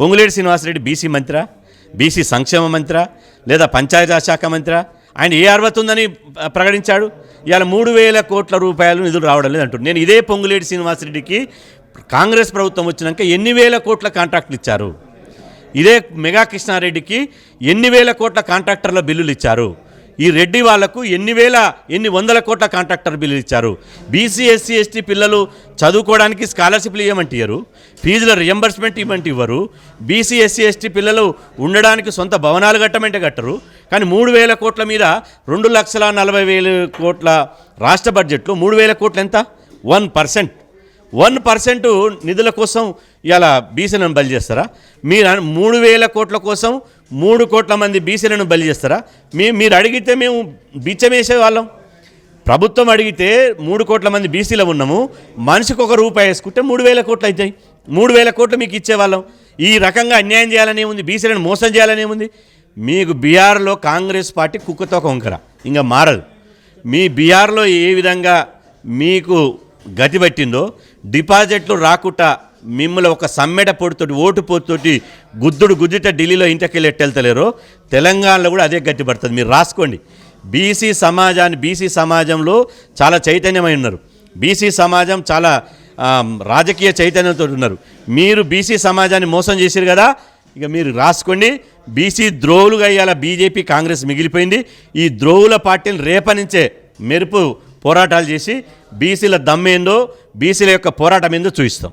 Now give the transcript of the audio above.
Ponguleti Srinivasa Reddy BC mantra, BC సంక్షేమ మంత్రా, లేదా పంచాయతీరాజ్ శాఖ మంత్రా? ఆయన ఏ అర్హత ఉందని ప్రకటించాడు? ఇవాళ 3,000 కోట్ల రూపాయలు నిధులు రావడం లేదు అంటున్నాను. నేను ఇదే పొంగులేటి శ్రీనివాసరెడ్డికి కాంగ్రెస్ ప్రభుత్వం వచ్చినాక ఎన్ని వేల కోట్ల కాంట్రాక్టులు ఇచ్చారు, ఇదే మెగా కృష్ణారెడ్డికి ఎన్ని వేల కోట్ల కాంట్రాక్టర్ల బిల్లులు ఇచ్చారు, ఈ రెడ్డి వాళ్లకు ఎన్ని వందల కోట్ల కాంట్రాక్టర్ బిల్లులు ఇచ్చారు. బీసీ ఎస్సీ ఎస్టీ పిల్లలు చదువుకోవడానికి స్కాలర్షిప్లు ఇవ్వమంటే ఇవ్వరు, ఫీజుల రియంబర్స్మెంట్ ఇవ్వమంటే ఇవ్వరు, బీసీ ఎస్సీ ఎస్టీ పిల్లలు ఉండడానికి సొంత భవనాలు కట్టమంటే కట్టరు. కానీ 3,000 కోట్ల మీద 2,40,000 కోట్ల రాష్ట్ర బడ్జెట్లో 3,000 కోట్లు ఎంత? 1% నిధుల కోసం ఇలా బీసీలను బలి చేస్తారా? మీరు 3,000 కోట్ల కోసం 3 కోట్ల మంది బీసీలను బలి చేస్తారా? మీరు అడిగితే మేము బిచ్చమేసే వాళ్ళం. ప్రభుత్వం అడిగితే 3 కోట్ల మంది బీసీలో ఉన్నాము, మనిషికి ₹1 వేసుకుంటే 3,000 కోట్లు అవుతాయి. 3,000 కోట్లు మీకు ఇచ్చేవాళ్ళం. ఈ రకంగా అన్యాయం చేయాలనే ఉంది, బీసీలను మోసం చేయాలనే ఉంది. మీకు బీహార్లో కాంగ్రెస్ పార్టీ కుక్కతో వంకర ఇంకా మారదు. మీ బీహార్లో ఏ విధంగా మీకు గతి పట్టిందో, డిపాజిట్లు రాకుండా మిమ్మల్ని ఒక సమ్మెట పొడితోటి ఓటు పోతుతోటి గుద్దిట ఢిల్లీలో ఇంటికెళ్ళి ఎట్టెళ్తలేరో తెలంగాణలో కూడా అదే గట్టి పడుతుంది. మీరు రాసుకోండి. బీసీ సమాజంలో చాలా చైతన్యమై ఉన్నారు. బీసీ సమాజం చాలా రాజకీయ చైతన్యంతో ఉన్నారు. మీరు బీసీ సమాజాన్ని మోసం చేశారు కదా, ఇక మీరు రాసుకోండి. బీసీ ద్రోవులుగా ఇవాళ బీజేపీ కాంగ్రెస్ మిగిలిపోయింది. ఈ ద్రోవుల పార్టీని రేపనించే మెరుపు పోరాటాలు చేసి బీసీల దమ్మేందో, బీసీల యొక్క పోరాటం ఏందో చూపిస్తాం.